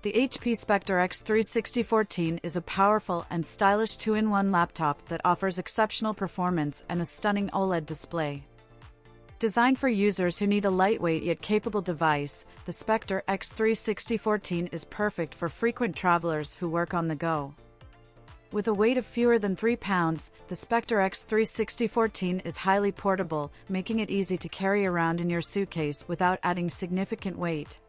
The HP Spectre X360 14 is a powerful and stylish 2-in-1 laptop that offers exceptional performance and a stunning OLED display. Designed for users who need a lightweight yet capable device, the Spectre X360 14 is perfect for frequent travelers who work on the go. With a weight of fewer than 3 pounds, the Spectre X360 14 is highly portable, making it easy to carry around in your suitcase without adding significant weight.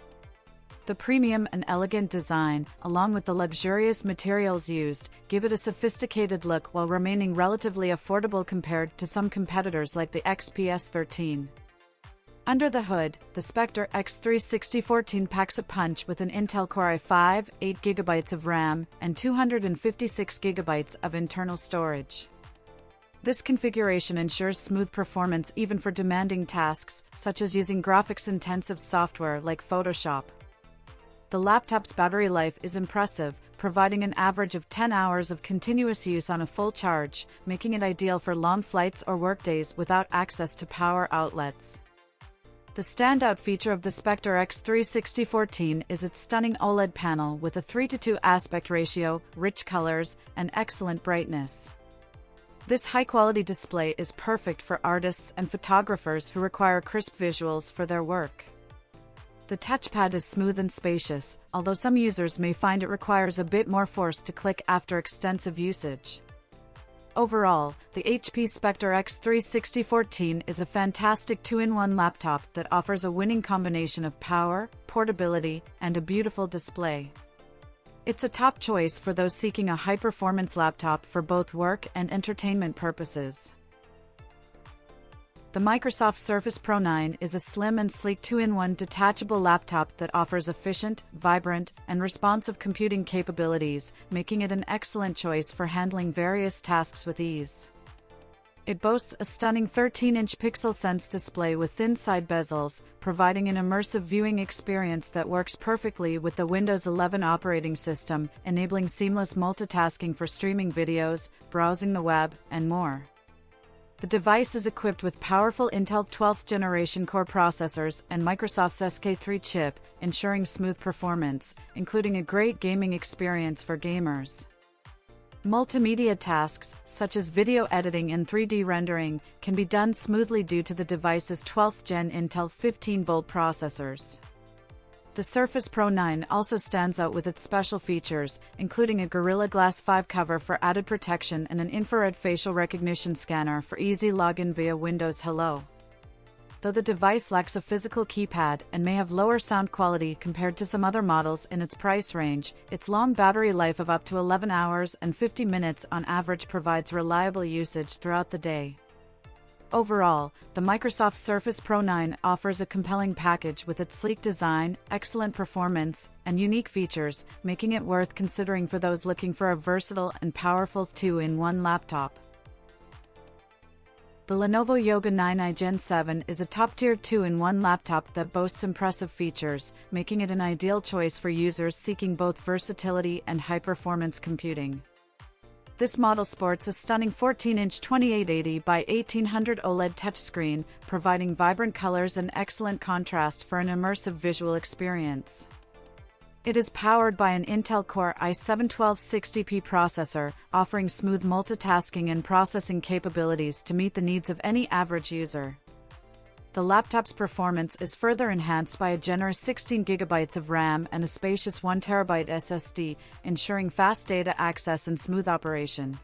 The premium and elegant design, along with the luxurious materials used, give it a sophisticated look while remaining relatively affordable compared to some competitors like the XPS 13. Under the hood, the Spectre X360 14 packs a punch with an Intel Core i5, 8GB of RAM, and 256GB of internal storage. This configuration ensures smooth performance even for demanding tasks, such as using graphics-intensive software like Photoshop. The laptop's battery life is impressive, providing an average of 10 hours of continuous use on a full charge, making it ideal for long flights or workdays without access to power outlets. The standout feature of the Spectre X360 14 is its stunning OLED panel with a 3:2 aspect ratio, rich colors, and excellent brightness. This high-quality display is perfect for artists and photographers who require crisp visuals for their work. The touchpad is smooth and spacious, although some users may find it requires a bit more force to click after extensive usage. Overall, the HP Spectre X360 14 is a fantastic 2-in-1 laptop that offers a winning combination of power, portability, and a beautiful display. It's a top choice for those seeking a high-performance laptop for both work and entertainment purposes. The Microsoft Surface Pro 9 is a slim and sleek 2-in-1 detachable laptop that offers efficient, vibrant, and responsive computing capabilities, making it an excellent choice for handling various tasks with ease. It boasts a stunning 13-inch Pixel Sense display with thin side bezels, providing an immersive viewing experience that works perfectly with the Windows 11 operating system, enabling seamless multitasking for streaming videos, browsing the web, and more. The device is equipped with powerful Intel 12th generation core processors and Microsoft's SK3 chip, ensuring smooth performance, including a great gaming experience for gamers. Multimedia tasks, such as video editing and 3D rendering, can be done smoothly due to the device's 12th gen Intel 15-volt processors. The Surface Pro 9 also stands out with its special features, including a Gorilla Glass 5 cover for added protection and an infrared facial recognition scanner for easy login via Windows Hello. Though the device lacks a physical keypad and may have lower sound quality compared to some other models in its price range, its long battery life of up to 11 hours and 50 minutes on average provides reliable usage throughout the day. Overall, the Microsoft Surface Pro 9 offers a compelling package with its sleek design, excellent performance, and unique features, making it worth considering for those looking for a versatile and powerful 2-in-1 laptop. The Lenovo Yoga 9i Gen 7 is a top-tier 2-in-1 laptop that boasts impressive features, making it an ideal choice for users seeking both versatility and high-performance computing. This model sports a stunning 14-inch 2880 by 1800 OLED touchscreen, providing vibrant colors and excellent contrast for an immersive visual experience. It is powered by an Intel Core i7-1260p processor, offering smooth multitasking and processing capabilities to meet the needs of any average user. The laptop's performance is further enhanced by a generous 16GB of RAM and a spacious 1TB SSD, ensuring fast data access and smooth operation.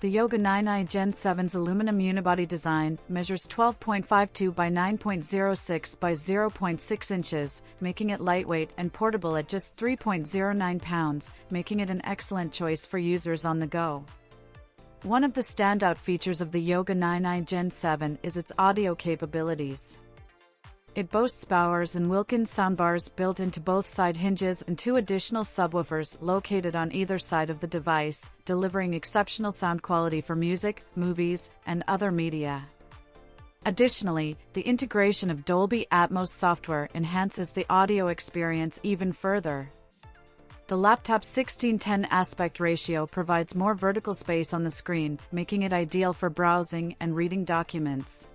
The Yoga 9i Gen 7's aluminum unibody design measures 12.52 by 9.06 by 0.6 inches, making it lightweight and portable at just 3.09 pounds, making it an excellent choice for users on the go. One of the standout features of the Yoga 9i Gen 7 is its audio capabilities. It boasts Bowers and Wilkins soundbars built into both side hinges and 2 additional subwoofers located on either side of the device, delivering exceptional sound quality for music, movies, and other media. Additionally, the integration of Dolby Atmos software enhances the audio experience even further. The laptop's 16:10 aspect ratio provides more vertical space on the screen, making it ideal for browsing and reading documents.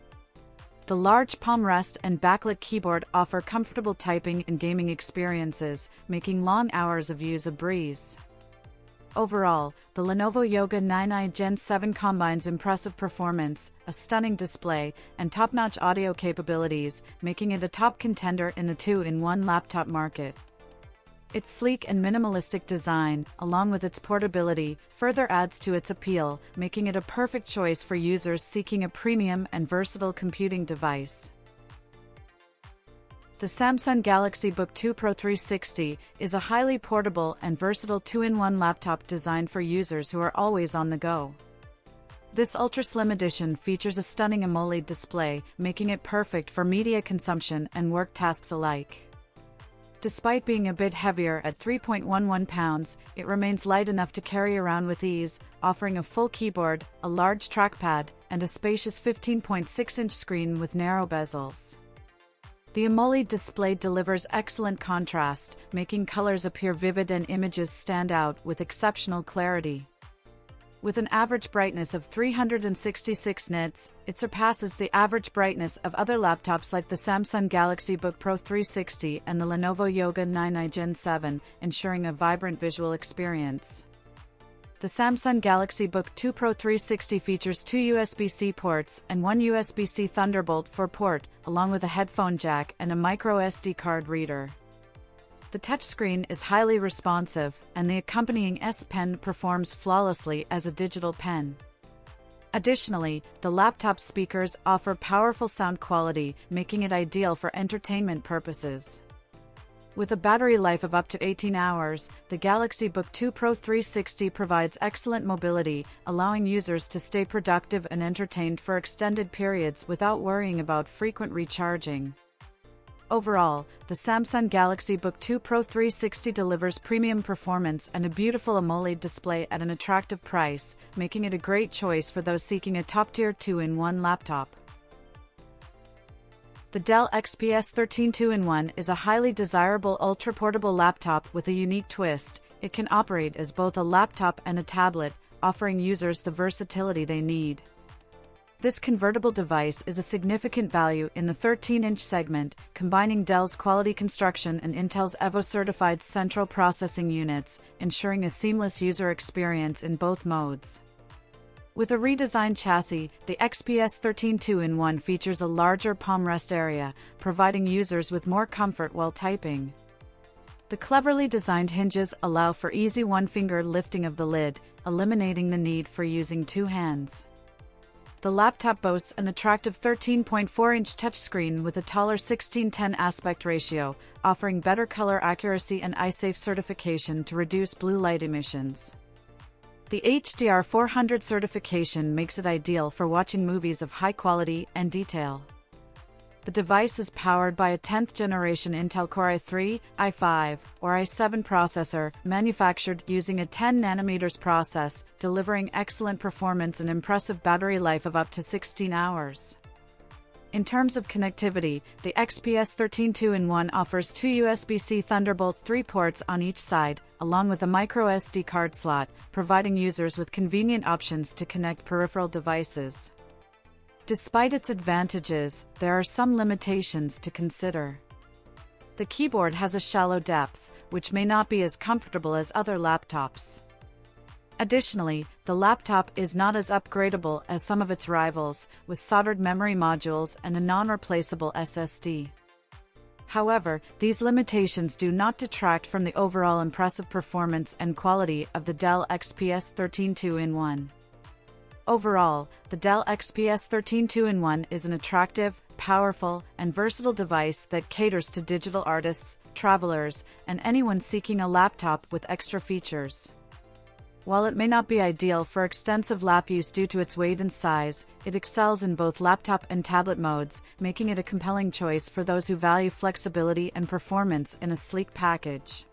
The large palm rest and backlit keyboard offer comfortable typing and gaming experiences, making long hours of use a breeze. Overall, the Lenovo Yoga 9i Gen 7 combines impressive performance, a stunning display, and top-notch audio capabilities, making it a top contender in the two-in-one laptop market. Its sleek and minimalistic design, along with its portability, further adds to its appeal, making it a perfect choice for users seeking a premium and versatile computing device. The Samsung Galaxy Book 2 Pro 360 is a highly portable and versatile two-in-one laptop designed for users who are always on the go. This ultra-slim edition features a stunning AMOLED display, making it perfect for media consumption and work tasks alike. Despite being a bit heavier at 3.11 pounds, it remains light enough to carry around with ease, offering a full keyboard, a large trackpad, and a spacious 15.6-inch screen with narrow bezels. The AMOLED display delivers excellent contrast, making colors appear vivid and images stand out with exceptional clarity. With an average brightness of 366 nits, it surpasses the average brightness of other laptops like the Samsung Galaxy Book Pro 360 and the Lenovo Yoga 9i Gen 7, ensuring a vibrant visual experience. The Samsung Galaxy Book 2 Pro 360 features 2 USB-C ports and 1 USB-C Thunderbolt 4 port, along with a headphone jack and a micro SD card reader. The touchscreen is highly responsive, and the accompanying S Pen performs flawlessly as a digital pen. Additionally, the laptop speakers offer powerful sound quality, making it ideal for entertainment purposes. With a battery life of up to 18 hours, the Galaxy Book 2 Pro 360 provides excellent mobility, allowing users to stay productive and entertained for extended periods without worrying about frequent recharging. Overall, the Samsung Galaxy Book 2 Pro 360 delivers premium performance and a beautiful AMOLED display at an attractive price, making it a great choice for those seeking a top-tier two-in-one laptop. The Dell XPS 13 2-in-1 is a highly desirable ultra-portable laptop with a unique twist. It can operate as both a laptop and a tablet, offering users the versatility they need. This convertible device is a significant value in the 13-inch segment, combining Dell's quality construction and Intel's Evo-certified central processing units, ensuring a seamless user experience in both modes. With a redesigned chassis, the XPS 13 2-in-1 features a larger palm rest area, providing users with more comfort while typing. The cleverly designed hinges allow for easy one-finger lifting of the lid, eliminating the need for using two hands. The laptop boasts an attractive 13.4-inch touchscreen with a taller 16:10 aspect ratio, offering better color accuracy and eye-safe certification to reduce blue light emissions. The HDR 400 certification makes it ideal for watching movies of high quality and detail. The device is powered by a 10th generation Intel Core i3, i5, or i7 processor, manufactured using a 10nm process, delivering excellent performance and impressive battery life of up to 16 hours. In terms of connectivity, the XPS 13 2-in-1 offers 2 USB-C Thunderbolt 3 ports on each side, along with a micro SD card slot, providing users with convenient options to connect peripheral devices. Despite its advantages, there are some limitations to consider. The keyboard has a shallow depth, which may not be as comfortable as other laptops. Additionally, the laptop is not as upgradable as some of its rivals, with soldered memory modules and a non-replaceable SSD. However, these limitations do not detract from the overall impressive performance and quality of the Dell XPS 13 2-in-1. Overall, the Dell XPS 13 2-in-1 is an attractive, powerful, and versatile device that caters to digital artists, travelers, and anyone seeking a laptop with extra features. While it may not be ideal for extensive lap use due to its weight and size, it excels in both laptop and tablet modes, making it a compelling choice for those who value flexibility and performance in a sleek package.